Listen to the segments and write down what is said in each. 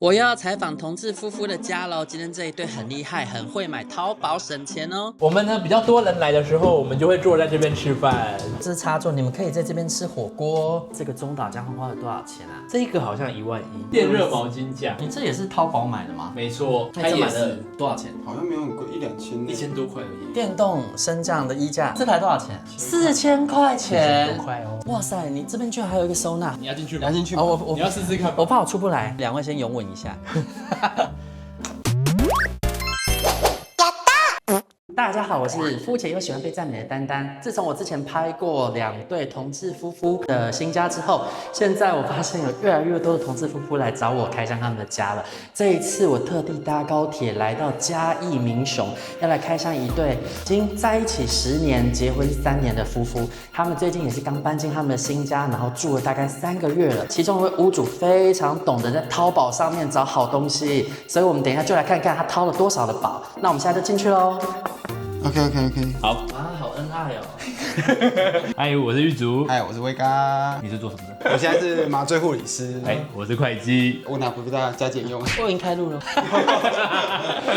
我又要采访同志夫妇的家喽。今天这一对很厉害，很会买淘宝省钱哦。我们呢比较多人来的时候，我们就会坐在这边吃饭。这是插座，你们可以在这边吃火锅。这个中岛姜花了多少钱啊？这个好像11000，电热毛巾架。你这也是淘宝买的吗？没错，它也是多少钱？好像没有很贵，1000-2000，1000多块而已。电动升降的衣架，这台多少钱？4000块钱。4000多块哦。哇塞，你这边居然还有一个收纳。你要进去吗？拿进去哦，我你要试试看吧。我怕我出不来，两位先拥吻一下。大家好，我是肤浅又喜欢被赞美的丹丹。自从我之前拍过2对同志夫妇的新家之后，现在我发现有越来越多的同志夫妇来找我开箱他们的家了。这一次我特地搭高铁来到嘉义民雄，要来开箱一对已经在一起10年、结婚3年的夫妇。他们最近也是刚搬进他们的新家，然后住了大概3个月了。其中一位屋主非常懂得在淘宝上面找好东西，所以我们等一下就来看看他掏了多少的宝。那我们现在就进去喽。OK， 好，哇，好恩爱哦！嗨，我是玉竹。嗨，我是威哥，你是做什么的？我现在是麻醉护理师。我是会计。我拿不到加减用。我已经开录了。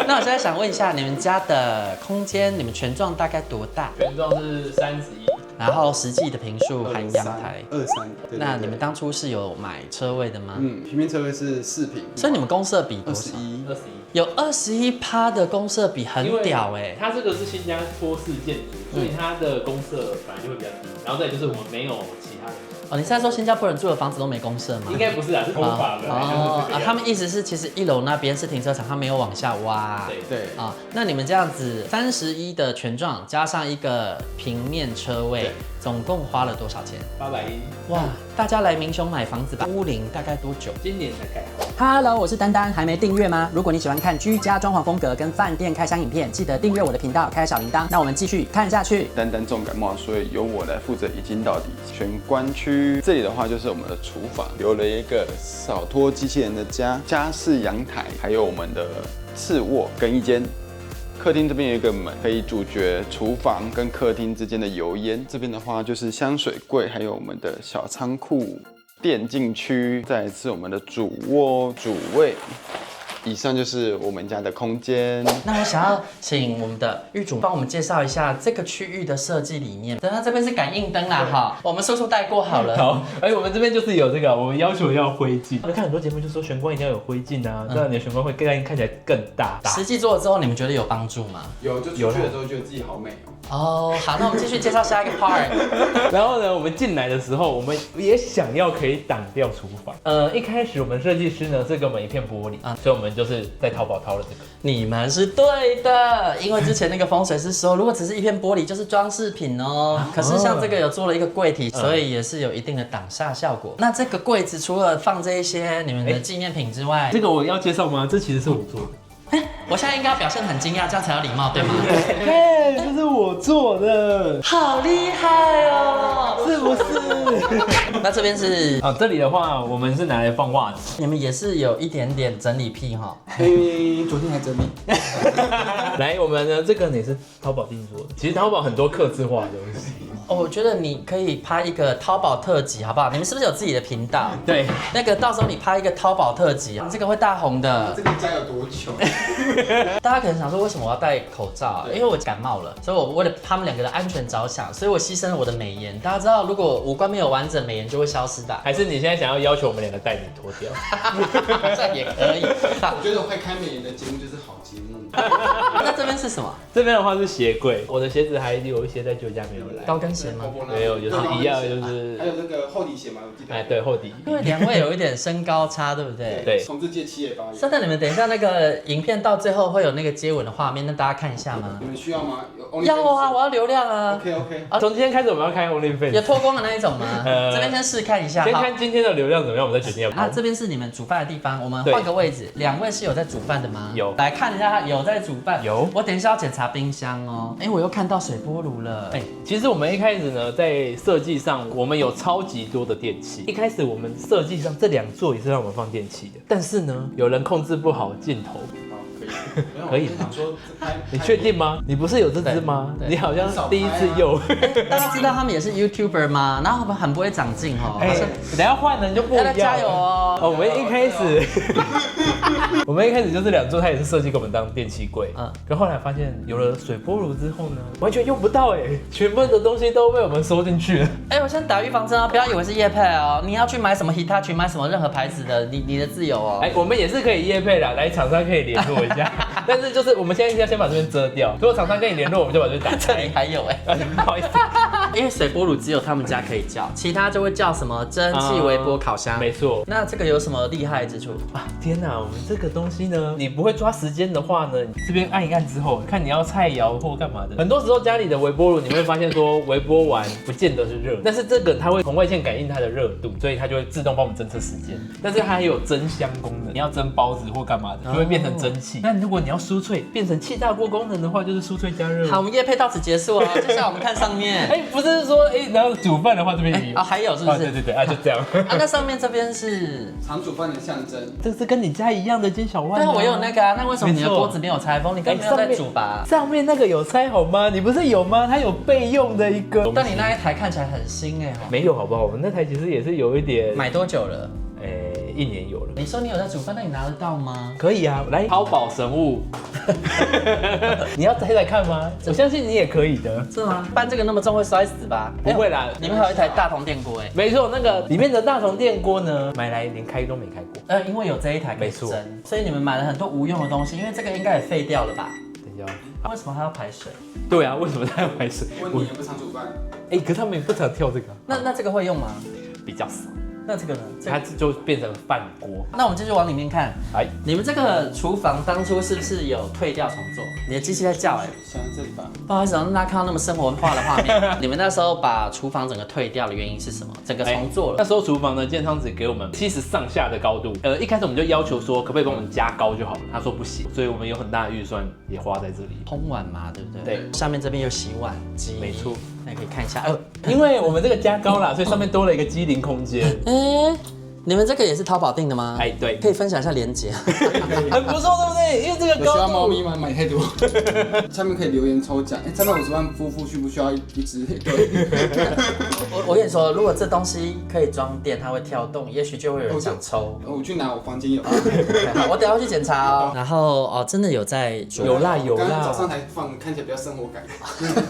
那我现在想问一下，你们家的空间，你们全幢大概多大？全幢是31。然后实际的坪数含阳台。23，对。那你们当初是有买车位的吗？平面车位是4坪，所以你们公设比多少21，有21%的公设比，很屌哎。它这个是新加坡式建筑，所以它的公设本来就会比较低。然后再就是我们没有其他人。哦，你是在说新加坡人住的房子都没公设吗？应该不是啊，是空法的。他们意思是其实1楼那边是停车场，他没有往下挖。对啊，那你们这样子31的全幢加上一个平面车位，总共花了多少钱？810。哇，大家来民雄买房子吧，屋龄大概多久？今年才盖好。Hello， 我是丹丹，还没订阅吗？如果你喜欢看居家装潢风格跟饭店开箱影片，记得订阅我的频道，开小铃铛。那我们继续看下去。丹丹重感冒，所以由我来负责一镜到底。玄关区这里的话就是我们的厨房，留了一个扫拖机器人的家式阳台，还有我们的次卧更衣间。客厅这边有一个门，可以阻绝厨房跟客厅之间的油烟。这边的话就是香水柜，还有我们的小仓库、电竞区，再来是我们的主卧、主卫。以上就是我们家的空间。那我想要请我们的玉主帮我们介绍一下这个区域的设计理念。等下这边是感应灯啦，哈，我们速速带过好了。好，我们这边就是有这个，我们要求要灰烬。我看很多节目就说玄关一定要有灰烬啊，这样你的玄关会看起来更大。实际做了之后，你们觉得有帮助吗？有，就出去的时候觉得自己好美哦。哦，好，那我们继续介绍下一个 part。然后呢，我们进来的时候，我们也想要可以挡掉厨房。一开始我们设计师呢是给我们一片玻璃所以我们就是在淘宝淘了这个。你们是对的，因为之前那个风水师说，如果只是一片玻璃就是装饰品哦。可是像这个有做了一个柜体，所以也是有一定的挡煞效果。那这个柜子除了放这一些你们的纪念品之外，这个我要介绍吗？这其实是我做的。我现在应该要表现很惊讶，这样才有礼貌，对吗？嘿，这是我做的，好厉害哦，是不是？那这边是这里的话，我们是拿来放袜子。你们也是有一点点整理癖哈。昨天还整理。来，我们呢这个也是淘宝定做的。其实淘宝很多客制化的东西。哦，我觉得你可以拍一个淘宝特辑，好不好？你们是不是有自己的频道？对，那个到时候你拍一个淘宝特辑，这个会大红的。这个家有多穷？大家可能想说，为什么我要戴口罩啊？因为我感冒了，所以我为了他们2个的安全着想，所以我牺牲了我的美颜。大家知道，如果五官没有完整，美颜就会消失的。还是你现在想要求我们2个带你脱掉？这样也可以。我觉得会开美颜的节目就是好节目。那这边是什么？这边的话是鞋柜，我的鞋子还有一些在旧家没有来。高跟鞋吗？没有，就是一样，就是还有那个厚底鞋嘛，我记得。对，厚底。因为2位有一点身高差，对不对？对。同志界7也8也。那你们等一下那个影片到最后会有那个接吻的画面，那大家看一下吗？你们需要吗？要啊，我要流量啊。OK。从今天开始我们要开 OnlyFans。有脱光的那一种吗？这边先试看一下。先看今天的流量怎么样，我们再决定要不要。这边是你们煮饭的地方，我们换个位置。2位是有在煮饭的吗？有。来看一下，有在煮饭。有。我等一下要检查冰箱哦。我又看到水波炉了。其实我们一开始呢，在设计上我们有超级多的电器。一开始我们设计上这2座也是让我们放电器的，但是呢，有人控制不好镜头。可以吗？你确定吗？你不是有这只吗？你好像第一次用。大家知道他们也是 YouTuber 吗？然后他们很不会长进哦。哎，等下换人就不一样。加油哦！我们一开始，我们一开始就是2座，他也是设计给我们当电器柜。可后来发现有了水波炉之后呢，完全用不到哎，全部的东西都被我们收进去了。哎，我先打预防针哦，不要以为是业配哦。你要去买什么 Hitachi， 买什么任何牌子的，你的自由哦。哎，我们也是可以业配啦，来厂商可以联络一下。但是就是我们现在要先把这边遮掉，如果厂商跟你联络，我们就把这边打开。这里还有哎，不好意思，因为水波炉只有他们家可以叫，其他就会叫什么蒸汽微波烤箱。没错。那这个有什么厉害之处啊？天哪，我们这个东西呢，你不会抓时间的话呢，你这边按一按之后，看你要菜肴或干嘛的。很多时候家里的微波炉，你会发现说微波完不见得是热，但是这个它会红外线感应它的热度，所以它就会自动帮我们侦测时间。但是它还有蒸箱功能，你要蒸包子或干嘛的，就会变成蒸汽。那如果你要酥脆，变成气炸锅功能的话，就是酥脆加热。好，我们业配到此结束哦。接下来我们看上面。哎，不是说然后煮饭的话这边也有啊，还有是不是？对对，就这样。啊，那上面这边是常煮饭的象征。这是跟你家一样的煎小碗。对，我有那个啊。那为什么你的锅子没有拆封？你根本没有在煮吧？上面那个有拆好吗？你不是有吗？它有备用的一个。但你那一台看起来很新哎。没有好不好？我们那台其实也是有一点。买多久了？1年有了。你说你有在煮饭，那你拿得到吗？可以啊，来淘宝神物。你要再来看吗？我相信你也可以的。是吗？搬这个那么重会摔死吧？不会啦，里面还有一台大同电锅哎。没错，那个里面的大同电锅呢，买来连开都没开过。因为有这一台可以蒸，所以你们买了很多无用的东西，因为这个应该也废掉了吧？等一下。为什么它要排水？对啊，为什么它要排水？问你也不常煮饭。哎，可是他们也不常跳这个。那这个会用吗？比较少。那这个呢？它就变成饭锅。那我们继续往里面看。哎，你们这个厨房当初是不是有退掉重做？你的机器在叫哎。想在这里吧。不好意思，让大家看到那么生活化的画面。你们那时候把厨房整个退掉的原因是什么？整个重做了。那时候厨房呢，建商只给我们70上下的高度。一开始我们就要求说，可不可以帮我们加高就好了？他说不行，所以我们有很大的预算也花在这里。烘碗嘛，对不对？对。下面这边有洗碗机。没错。那你可以看一下。因为我们这个加高啦，所以上面多了一个机灵空间。你们这个也是淘宝订的吗？哎，对，可以分享一下链接，很不错，对不对？因为这个高度。需要猫咪吗？买太多。下面可以留言抽奖。350万夫妇需不需要一只？我跟你说，如果这东西可以装电，它会跳动，也许就会有人想抽。我去拿，我房间有。好，我等下去检查哦。然后真的有在煮。有啦。刚刚早上才放，看起来比较生活感。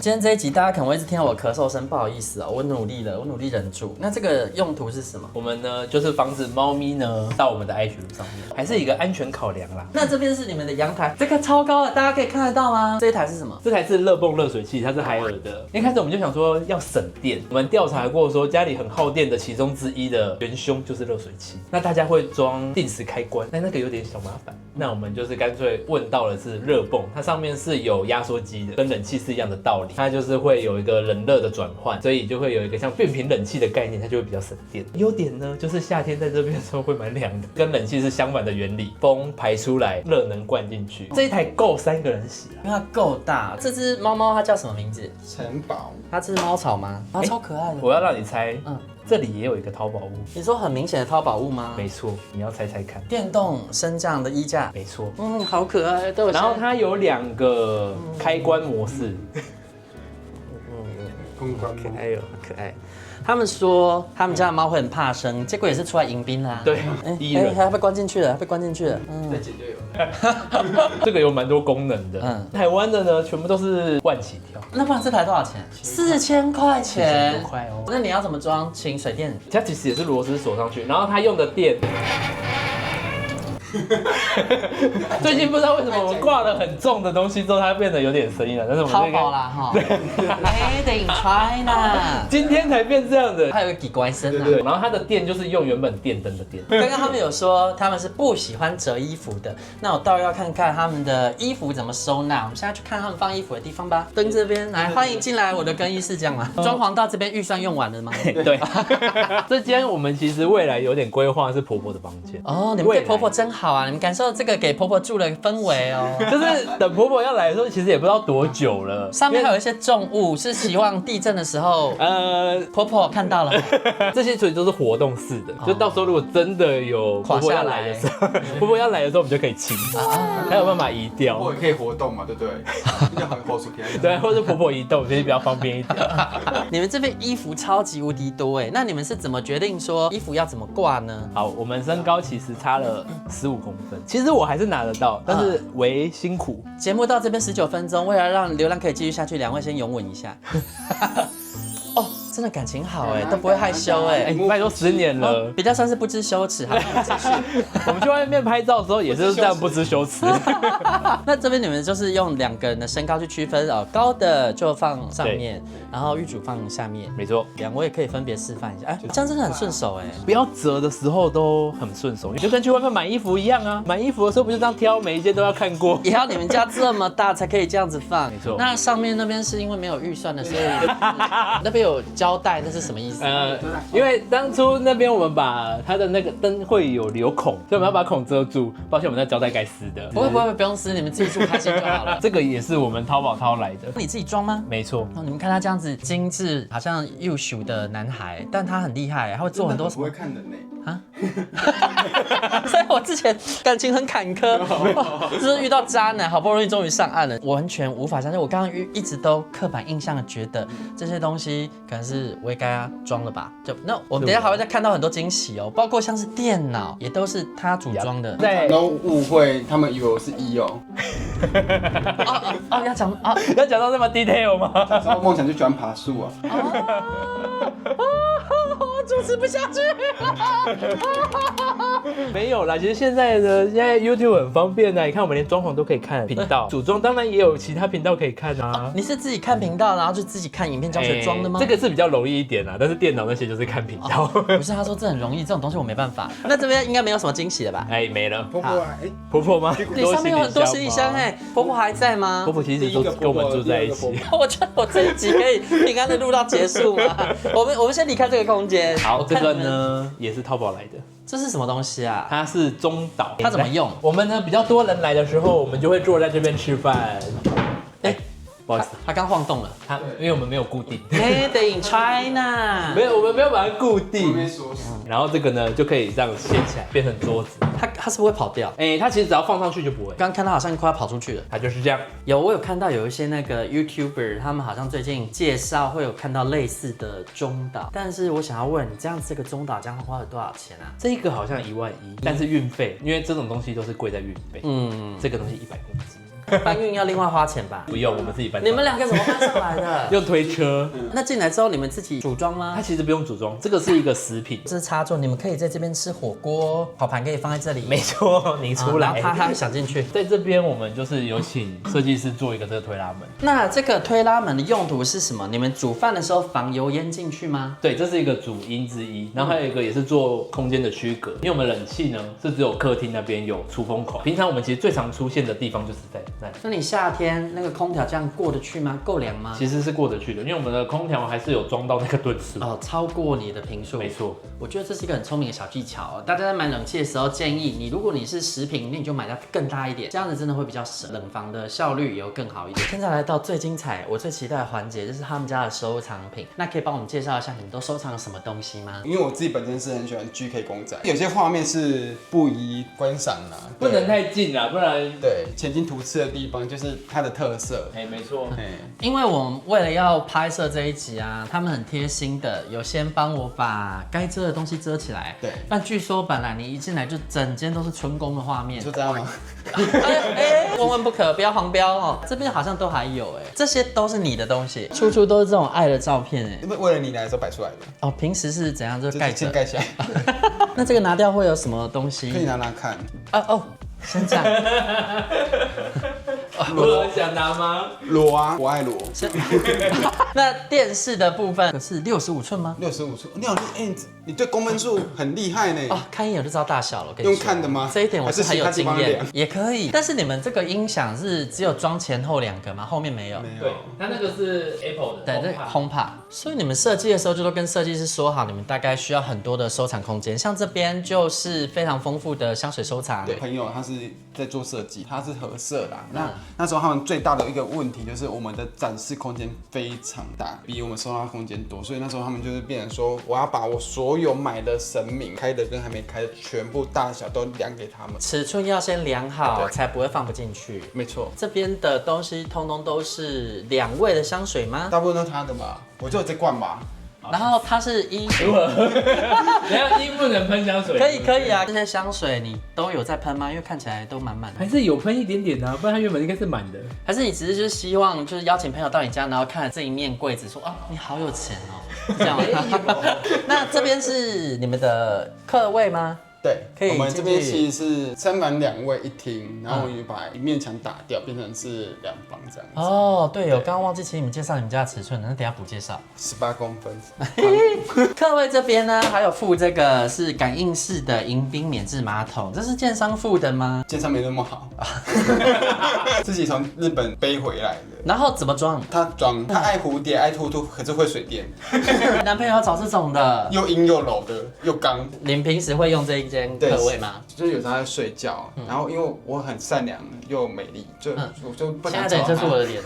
今天这一集大家可能会一直听到我咳嗽声，不好意思哦，我努力了，我努力忍住。那这个用途是什么？我们呢就是防止猫咪呢到我们的 IG 路上面，还是一个安全考量啦。那这边是你们的阳台，这个超高的，大家可以看得到吗？这一台是什么？这台是热泵热水器，它是海尔的。一开始我们就想说要省电，我们调查过说家里很耗电的其中之一的元凶就是热水器。那大家会装定时开关，但那个有点小麻烦。那我们就是干脆问到的是热泵，它上面是有压缩机的，跟冷气是一样的道理，它就是会有一个冷热的转换，所以就会有一个像变频冷气的概念，它就会比较省电。优点呢就是夏天在这边的时候会蛮凉的，跟冷气是相反的原理，风排出来，热能灌进去。这一台够3个人洗啊，因为它够大。这只猫猫它叫什么名字？城堡。它是猫草吗？它超可爱的。我要让你猜，这里也有一个淘宝物。你说很明显的淘宝物吗？没错，你要猜猜看。电动升降的衣架。没错。好可爱。对，然后它有2个开关模式。可爱哟，可爱。他们说他们家的猫会很怕生，结果也是出来迎宾啦。对，它被关进去了，被关进去了。再剪就有了。这个有蛮多功能的。台湾的呢，全部都是万起跳。那不然这台多少钱？4000块钱。4000多块哦。那你要怎么装？请水电。它其实也是螺丝锁上去，然后它用的电。最近不知道为什么我们挂了很重的东西之后，它变得有点声音了。但是我们淘宝啦哈，Made in China， 今天才变这样的。还有个几怪声啊。对，然后它的电就是用原本电灯的电。刚刚他们有说他们是不喜欢折衣服的，那我倒要看看他们的衣服怎么收纳。我们现在去看他们放衣服的地方吧。灯这边来，欢迎进来我的更衣室，这样吗？装潢到这边预算用完了吗？对，这间我们其实未来有点规划是婆婆的房间。哦，你们对婆婆真好。好啊？你们感受这个给婆婆住的氛围哦。就是等婆婆要来的时候，其实也不知道多久了。上面还有一些重物，是希望地震的时候，婆婆看到了，这些所以都是活动式的，就到时候如果真的有婆婆要来的时候，婆婆要来的时候我们就可以清，还有办法移掉。我也可以活动嘛，对不对？要很活出来。对，或者婆婆移动，其实比较方便一点。你们这边衣服超级无敌多哎，那你们是怎么决定说衣服要怎么挂呢？好，我们身高其实差了15公分，其实我还是拿得到，但是为辛苦。节目到这边19分钟，为了让流量可以继续下去，两位先拥吻一下。哦，真的感情好哎，都不会害羞哎。拜托10年了，比较算是不知羞耻。好，继续。我们去外面拍照的时候也是这样不知羞耻。那这边你们就是用2个人的身高去区分哦，高的就放上面，然后玉主放下面。没错，两位可以分别示范一下，哎，这样真的很顺手哎。不要折的时候都很顺手，就跟去外面买衣服一样啊。买衣服的时候不就这样挑，每一件都要看过。也要你们家这么大才可以这样子放。没错。那上面那边是因为没有预算的，所以那边有胶带，那是什么意思？因为当初那边我们把它的那个灯会有留孔，所以我们要把孔遮住。抱歉，我们那胶带该撕的。不会，不用撕，你们自己住开心就好了。这个也是我们淘宝淘来的。你自己装吗？没错。你们看他这样子精致，好像幼秀的男孩，但他很厉害，他会做很多什么？不会看人呢。啊，所以我之前感情很坎坷，就是遇到渣男，好不容易终于上岸了，我完全无法相信。我刚刚一直都刻板印象的觉得这些东西可能是我也该装了吧？就那我们等一下还会再看到很多惊喜哦，包括像是电脑也都是他组装的。对，都误会，他们以为我是一哦。要讲啊，要讲到这么 detail 吗？然后梦想就喜欢爬树啊。我主持不下去。没有啦，其实现在 YouTube 很方便的，你看我们连装潢都可以看频道，组装当然也有其他频道可以看啊。你是自己看频道，然后就自己看影片教学装的吗？这个是比较容易一点啦，但是电脑那些就是看频道。不是，他说这很容易，这种东西我没办法。那这边应该没有什么惊喜了吧？没了。婆婆婆婆吗？你上面有很多行李箱哎，婆婆还在吗？婆婆其实都跟我们住在一起。我觉得我这一集可以平安的录到结束吗？我们先离开这个空间。好，这个呢也是淘宝来的。这是什么东西啊？它是中岛。它怎么用？我们呢比较多人来的时候，我们就会坐在这边吃饭。不好意思，它刚晃动了。因为我们没有固定。Made in China。没有，我们没有把它固定。没说。然后这个呢就可以这样掀起来，变成桌子。它是不是会跑掉？它其实只要放上去就不会。刚看到好像快要跑出去了。它就是这样。我有看到有一些那个 YouTuber， 他们好像最近介绍会有看到类似的中岛，但是我想要问你，这样这个中岛这样花了多少钱啊？这个好像11000，但是运费，因为这种东西都是贵在运费。这个东西100公斤。搬运要另外花钱吧？不用，我们自己搬。你们2个怎么搬上来的？用推车。那进来之后你们自己组装吗？它其实不用组装，这个是一个食品。这是插座，你们可以在这边吃火锅，烤盘可以放在这里。没错，你出来，然后他想进去。在这边我们就是有请设计师做一个这个推拉门。那这个推拉门的用途是什么？你们煮饭的时候防油烟进去吗？对，这是一个主因之一。然后还有一个也是做空间的区隔，因为我们冷气呢是只有客厅那边有出风口，平常我们其实最常出现的地方就是在那里。那你夏天那个空调这样过得去吗？够凉吗？其实是过得去的，因为我们的空调还是有装到那个吨数哦，超过你的坪数。没错，我觉得这是一个很聪明的小技巧哦。大家在买冷气的时候，建议你，如果你是10坪，那你就买它更大一点，这样子真的会比较省，冷房的效率也会更好一点。现在来到最精彩，我最期待的环节就是他们家的收藏品。那可以帮我们介绍一下你们都收藏了什么东西吗？因为我自己本身是很喜欢 GK 公仔，有些画面是不宜观赏啦，不能太近啦，不然对前进图刺的地方就是它的特色。没错。因为我们为了要拍摄这一集啊，他们很贴心的，有先帮我把该遮的东西遮起来。对。但据说本来你一进来就整间都是春宫的画面。就这样吗？万万不可，不要黄标哦。这边好像都还有这些都是你的东西，处处都是这种爱的照片因为为了你来的时候摆出来的。哦，平时是怎样就盖着？先盖起来。那这个拿掉会有什么东西？可以拿拿看。先这样。我想拿吗？裸啊，我爱裸。那电视的部分可是65寸吗？65寸，你好，你对公分数很厉害呢。哦，看一眼就知道大小了。我跟你说用看的吗？这一点我是很有经验还是其他地方，也可以。但是你们这个音响是只有装前后2个吗？后面没有？没对有。，它那个是 Apple 的，对，这 HomePod。所以你们设计的时候就都跟设计师说好，你们大概需要很多的收藏空间。像这边就是非常丰富的香水收藏。对，朋友他是在做设计，他是合色啦。那时候他们最大的一个问题就是我们的展示空间非常大，比我们收纳空间多，所以那时候他们就是变成说，我要把我所有买的神明开的跟还没开的全部大小都量给他们。尺寸要先量好，才不会放不进去。没错，这边的东西通通都是2位的香水吗？大部分都是他的吧，我就有这罐吧。然后它是一，如何？等下一不能喷香水。可以啊，这些香水你都有在喷吗？因为看起来都满满的。还是有喷一点点啊，不然它原本应该是满的。还是你只是就是希望就是邀请朋友到你家，然后看这一面柜子说啊你好有钱哦，这样吗？那这边是你们的客位吗？对，可以我们这边进去其实是3房2卫1厅，然后我们就把一面墙打掉，变成是2房这样子。哦，对，我刚刚忘记请你们介绍你们家的尺寸了，那等一下补介绍。 18公分。客位这边呢，还有附这个是感应式的迎宾免治马桶，这是建商附的吗？建商没那么好，自己从日本背回来的。然后怎么装？他爱蝴蝶爱突突，可是会水电，男朋友要找这种的。又阴又柔的又刚。你们平时会用这一间客位吗？就是有时候在睡觉，然后因为我很善良又美丽，我就不现在这想吵他。是我的脸。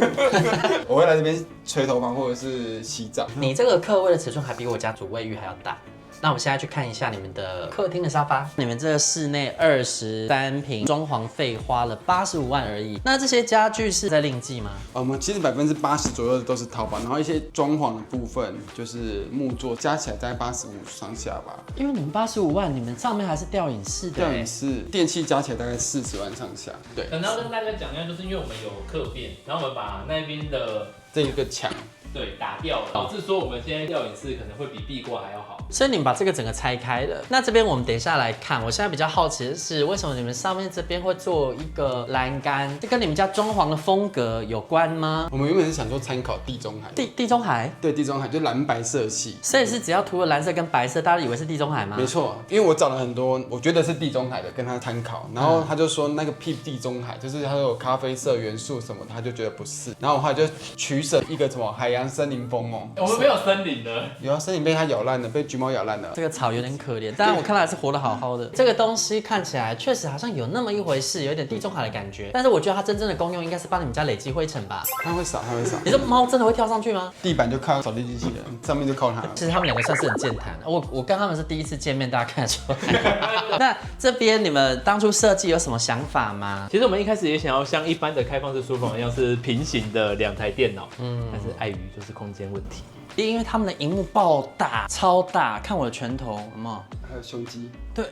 我会来这边吹头发或者是洗澡。你这个客位的尺寸还比我家主卫浴还要大。那我们现在去看一下你们的客厅的沙发，你们这个室内23平，装潢费花了85万而已。那这些家具是在另计吗？我们其实80%左右都是淘宝，然后一些装潢的部分就是木作，加起来在85上下吧。因为你们85万，你们上面还是吊影式的。吊影式电器加起来大概40万上下。对，可能要跟大家讲一下，就是因为我们有客变，然后我们把那边的这一个墙。对打掉了，导致说我们现在吊影式可能会比壁挂还要好。所以你们把这个整个拆开了。那这边我们等一下来看，我现在比较好奇的是，为什么你们上面这边会做一个栏杆？这跟你们家装潢的风格有关吗？我们原本是想说参考地中海，地中海，对，地中海就蓝白色系。所以是只要涂了蓝色跟白色，大家以为是地中海吗？没错，因为我找了很多，我觉得是地中海的，跟他参考，然后他就说那个屁地中海，就是它有咖啡色元素什么的，他就觉得不是，然后我后来就取舍一个什么海洋森林风哦，我们没有森林的，有啊，森林被它咬烂了，被橘猫咬烂了。这个草有点可怜，但我看来是活得好好的。这个东西看起来确实好像有那么一回事，有点地中海的感觉。但是我觉得它真正的功用应该是帮你们家累积灰尘吧？它会扫，它会扫。你说猫真的会跳上去吗？地板就靠扫地机器人，上面就靠它。其实他们2个算是很健谈。我跟他们是第一次见面，大家看得出来。那这边你们当初设计有什么想法吗？其实我们一开始也想要像一般的开放式书房一样，是平行的2台电脑，但是碍于就是空间问题。因为他们的荧幕爆大，超大，看我的拳头，有没有？还有胸肌。对，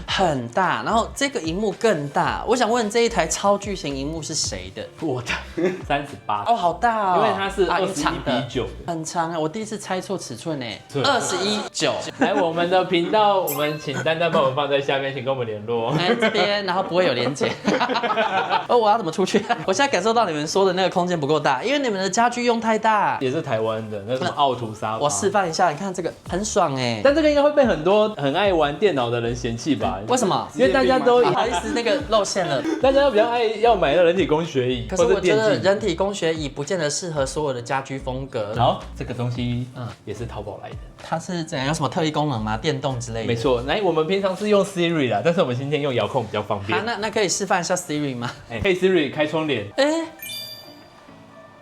很大，然后这个荧幕更大。我想问这一台超巨型荧幕是谁的？我的38，哦，好大哦，因为它是因为长的21:9的，很长啊！我第一次猜错尺寸呢对，21:9。来我们的频道，我们请丹丹帮我们放在下面，请跟我们联络。来这边，然后不会有连接。我要怎么出去？我现在感受到你们说的那个空间不够大，因为你们的家具用太大。也是台湾的那什么奥图沙发，我示范一下，你看这个很爽哎。但这个应该会被很多很爱玩电脑的人嫌弃吧？为什么？因为大家都不好意思，那个露馅了。大家比较爱要买那人体工学椅，可是我觉得或者电竞。人体工学椅不见得适合所有的家居风格。然后这个东西，也是淘宝来的。它是怎样？有什么特异功能吗？电动之类的？没错，来我们平常是用 Siri 啦，但是我们今天用遥控比较方便。好，那可以示范一下 Siri 吗？嘿 Siri 开窗帘。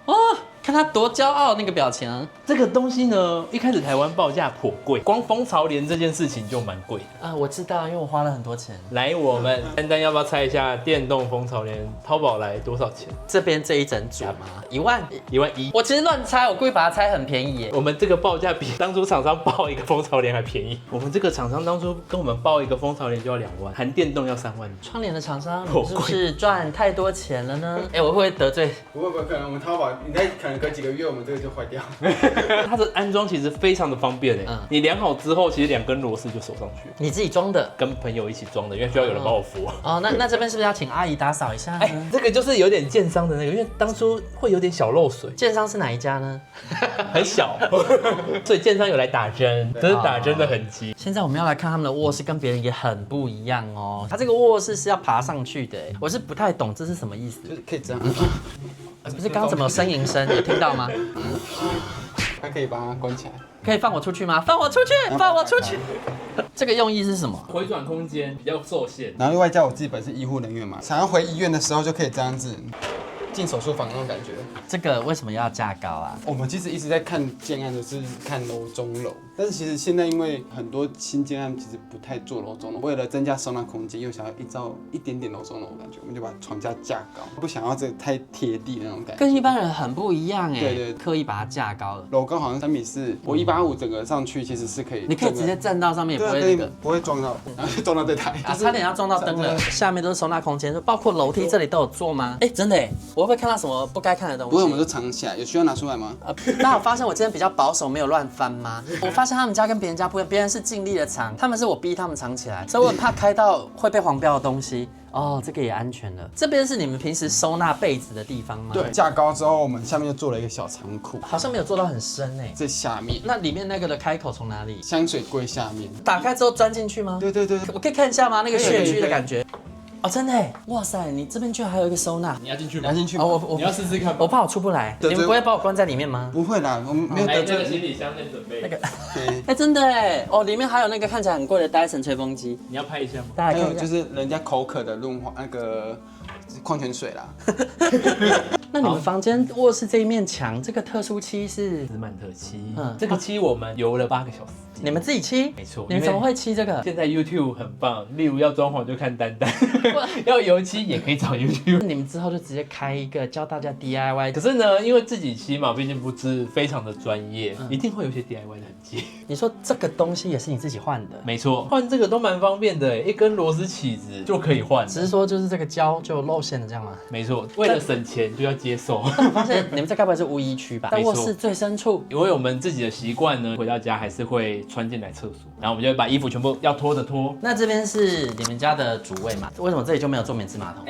哦，看他多骄傲那个表情。这个东西呢，一开始台湾报价颇贵，光蜂巢帘这件事情就蛮贵的。啊，我知道，因为我花了很多钱。来，我们丹丹要不要猜一下电动蜂巢帘淘宝来多少钱这边这一整组吗？1万？11000。我其实乱猜，我故意把它猜很便宜耶。我们这个报价比当初厂商报一个蜂巢帘还便宜。我们这个厂商当初跟我们报一个蜂巢帘就要2万，含电动要3万。窗帘的厂商，你是不是赚太多钱了呢？我会不会得罪？不会，可能我们淘宝应该可能隔几个月我们这个就坏掉。它的安装其实非常的方便哎，你量好之后，其实2根螺丝就锁上去了。你自己装的？跟朋友一起装的，因为需要有人帮我扶。哦，那这边是不是要请阿姨打扫一下呢？这个就是有点建商的那个，因为当初会有点小漏水。建商是哪一家呢？很小，所以建商有来打针，这是打针的痕迹。现在我们要来看他们的卧室，跟别人也很不一样哦。它这个卧室是要爬上去的，我是不太懂这是什么意思。就是可以这样，不是刚刚怎么有呻吟声？有听到吗？它可以把它关起来。可以放我出去吗？放我出去！放我出去！这个用意是什么？回转空间比较受限，然后外加我自己本身是医护人员嘛，想要回医院的时候就可以这样子进手术房那种感觉。这个为什么要架高啊？我们其实一直在看建案，就是看楼中楼，但是其实现在因为很多新建案其实不太做楼中楼，为了增加收纳空间，又想要一点点楼中楼的感觉，我们就把床架架高，不想要这个太贴地的那种感觉。跟一般人很不一样哎。对，刻意把它架高了。楼高好像3.4米，我185整个上去其实是可以，你可以直接站到上面，也不会那个不会撞到，然后就撞到这台啊，差点要撞到灯了。下面都是收纳空间，就包括楼梯这里都有做吗？哎，真的哎，我会不会看到什么不该看的东西？不会，我们就藏起来，有需要拿出来吗？大家有发现我今天比较保守，没有乱翻吗？我发现他们家跟别人家不一样，别人是尽力的藏，他们是我逼他们藏起来，所以我很怕开到会被黄标的东西。哦，这个也安全了。这边是你们平时收纳被子的地方吗？对，架高之后，我们下面就做了一个小仓库，好像没有做到很深哎。在下面。那里面那个的开口从哪里？香水柜下面。打开之后钻进去吗？对，我可以看一下吗？那个穴居的感觉。哦，真的哎！哇塞，你这边居然还有一个收纳，你要进去吗？拿进去吗？我你要试试看吧。我怕我出不来，你们不会把我关在里面吗？不会啦，我们没有来得罪。这个行李箱先准备。那个，哎，真的哎！哦，里面还有那个看起来很贵的戴森吹风机，你要拍一下吗？还大家看一下。有就是人家口渴的润滑那个矿泉水啦。那你们房间卧室这一面墙，这个特殊漆是斯曼特漆，嗯这个漆我们油了8个小时。你们自己漆？没错。你们怎么会漆这个？现在 YouTube 很棒，例如要装潢就看丹丹，要油漆也可以找 YouTube。你们之后就直接开一个教大家 DIY。可是呢，因为自己漆嘛，毕竟不是非常的专业，一定会有一些 DIY 的痕迹。你说这个东西也是你自己换的？没错，换这个都蛮方便的，一根螺丝起子就可以换。只是说就是这个胶就露馅了这样吗？没错，为了省钱就要接受。我发现你们这该不会是污衣区吧？在没错卧室最深处。因为我们自己的习惯呢，回到家还是会穿进来厕所，然后我们就会把衣服全部要脱的脱。那这边是你们家的主卫嘛？为什么这里就没有做免治马桶？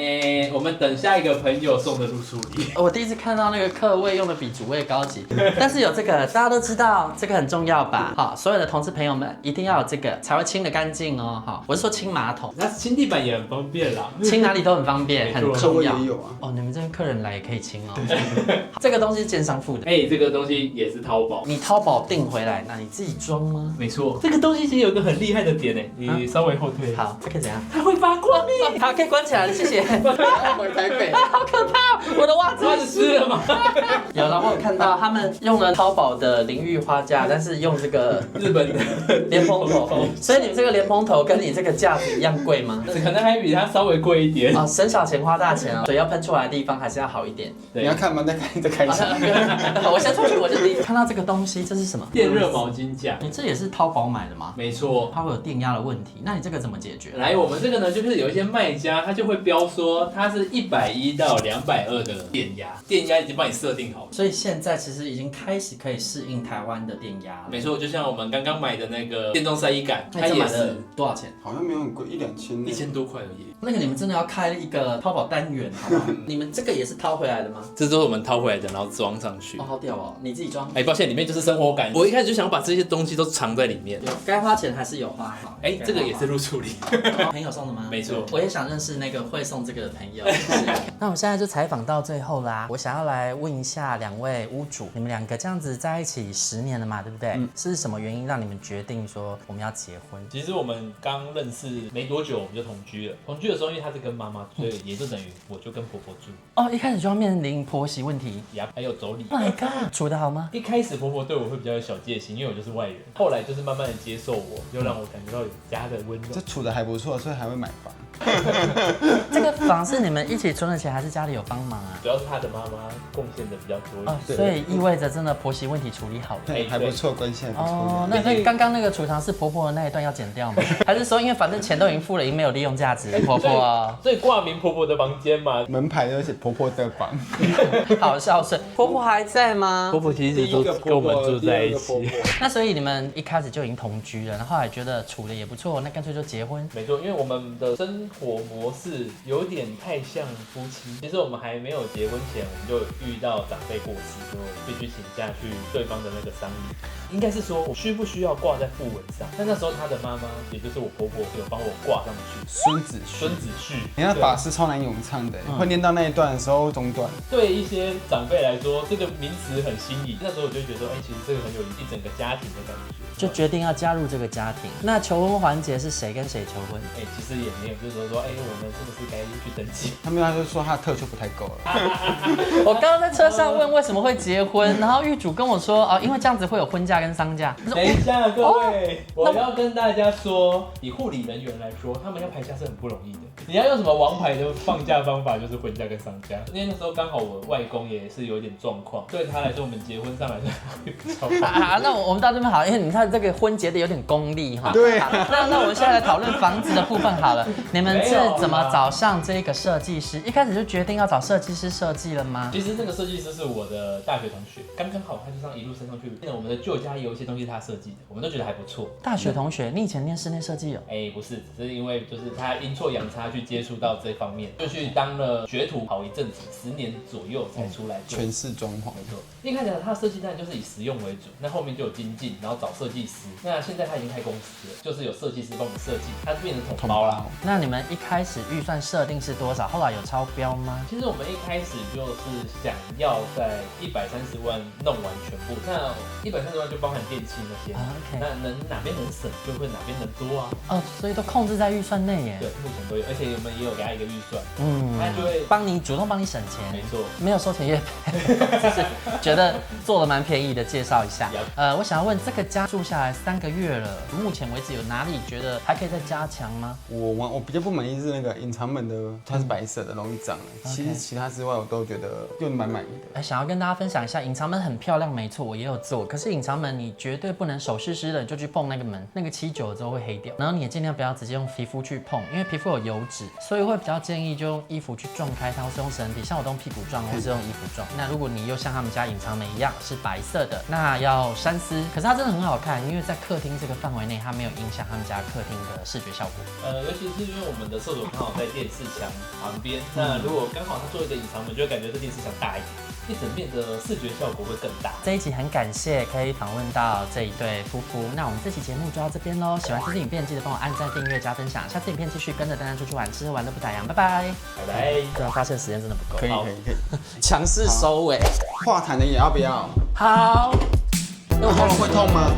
我们等下一个朋友送的入住礼。我第一次看到那个客卫用的比主卫高级，但是有这个大家都知道，这个很重要吧？好，所有的同事朋友们一定要有这个才会清得干净哦。好，我是说清马桶，那清地板也很方便啦，清哪里都很方便，很没错重要。也有啊。哦，你们这边客人来也可以清哦。这个东西是建商付的。这个东西也是淘宝。你淘宝订回来，那你自己装吗？没错，这个东西其实有一个很厉害的点你稍微后退。好，这可以怎样？它会发光耶！好，可以关起来了，谢谢。要回台北。好可怕，我的袜子袜子湿了吗？有了，我有看到他们用了淘宝的淋浴花架，但是用这个日本的莲蓬头，所以你这个莲蓬头跟你这个架子一样贵吗？可能还比它稍微贵一点。啊，省小钱花大钱啊，水要喷出来的地方还是要好一点。你要看吗？再开一下。我先出去，我就立看到这个东西，这是什么？电热毛巾架。你这也是淘宝买的吗？没错。它会有电压的问题，那你这个怎么解决？来，我们这个呢，就是有一些卖家，他就会标说它是110到220的电压，电压已经帮你设定好了。所以现在其实已经开始可以适应台湾的电压了。没错，就像我们刚刚买的那个电动晒衣杆，它也那这买的是多少钱？好像没有很贵，1-2千。1000多块而已。那个你们真的要开一个淘宝单元，好不好？你们这个也是掏回来的吗？这都是我们掏回来的，然后装上去。哦，好屌哦！你自己装？抱歉，里面就是生活感。我一开始就想把这些东西都藏在里面。有该花钱还是有花好。这个也是入处理。朋友送的吗？没错。我也想认识那个会送这个的朋友。那我们现在就采访到最后啦，我想要来问一下2位屋主，你们2个这样子在一起10年了嘛，对不对？是什么原因让你们决定说我们要结婚？其实我们刚认识没多久，我们就同居了。同居的时候，因为他是跟妈妈住，所以也就等于我就跟婆婆住。哦，一开始就要面临婆媳问题。还有妯娌。Oh my god， 处得好吗？一开始婆婆对我会比较有小戒心，因为我就是外人。后来就是慢慢的接受我，就让我感觉到有家的温暖。这处的还不错，所以还会买房。这个房是你们一起存的钱，还是家里有帮忙啊？主要是他的妈妈贡献的比较多一点。所以意味着真的婆媳问题处理好了。对，还不错，关系还不错。哦，那刚刚那个储藏室婆婆的那一段要剪掉吗？还是说因为反正钱都已经付了，已经没有利用价值？婆婆所以挂名婆婆的房间嘛，门牌都写婆婆的房。好孝顺，婆婆还在吗？婆婆其实都跟我们住在一起。那所以你们一开始就已经同居了，然后后来觉得处的也不错，那干脆就结婚。没错，因为我们的生活模式有点太像夫妻。其实我们还没有结婚前，我们就遇到长辈过世，就必须请假去对方的那个丧礼。应该是说我需不需要挂在讣文上？但那时候他的妈妈，也就是我婆婆，有帮我挂上去。孙子婿，你看法师超难咏唱的，会念到那一段的时候中断。对一些长辈来说，这个名词很新颖。那时候我就觉得说，其实这个很有一整个家庭的感觉，就决定要加入这个家庭。那求婚环节是谁跟谁求婚？其实也没有，就是说，我们是不是该去登记？他就说他的特休不太够了。我刚刚在车上问为什么会结婚，然后狱主跟我说，因为这样子会有婚假跟丧假。等一下，各位，我要跟大家说，以护理人员来说，他们要排假是很不容易的。你要用什么王牌的放假方法，就是婚假跟丧假。因为那时候刚好我外公也是有点状况，对他来说，我们结婚上来说会比较好。那我们到这边好，因为你看这个婚结的有点功利哈。对。那我们现在来讨论房子的部分好了。你们是怎么找上这个设计师？一开始就决定要找设计师设计了吗？其实这个设计师是我的大学同学，刚好他就这样一路升上去。我们的旧家也有一些东西是他设计的，我们都觉得还不错。大学同学，你以前念室内设计哦？不是，只是因为就是他阴错阳差去接触到这方面，就去当了学徒好一阵子，10年左右才出来做全室装潢。没错，一开始他的设计当然就是以实用为主，那后面就有精进，然后找设计师。那现在他已经开公司了，就是有设计师帮我们设计，它变成统包啦。那你们一开始预算设定是多少？后来有超标吗？其实我们一开始就是想要在130万弄完全部，那130万就包含电器那些，那哪边能省就会哪边能多啊。所以都控制在预算内耶。对，目前都有，而且我们也有给他一个预算，他就会主动帮你省钱。没错，没有收钱业配，就是觉得做的蛮便宜的，介绍一下。我想要问，这个家住下来3个月了，目前为止有哪里觉得还可以再加强吗？我比较不满意是那个隐藏门的，它是白色的，容易脏。其实其他之外我都觉得用蛮满意的。想要跟大家分享一下，隐藏门很漂亮，没错，我也有做。可是隐藏门你绝对不能手湿湿的就去碰那个门，那个漆久了之后会黑掉。然后你也尽量不要直接用皮肤去碰，因为皮肤有油脂，所以会比较建议就用衣服去撞开它，或是用身体，像我都用屁股撞，或是用衣服撞。那如果你又像他们家隐藏门一样是白色的，那要山丝。可是它真的很好看，因为在客厅这个范围内，它没有影响他们家客厅的视觉效果。尤其是因为我们的厕所刚好在电视墙旁边，那如果刚好它做一个隐藏门，就会感觉这电视墙大一点，一整面的视觉效果会更大。这一集很感谢可以访问到这一对夫妇，那我们这期节目就到这边喽。喜欢这支影片记得帮我按赞、订阅、加分享。下次影片继续跟着丹丹出去玩，吃喝玩乐不打烊，拜拜。拜拜。突然发现时间真的不够，可以，强势收尾。化痰的也要不要？好。那我喉咙会痛吗？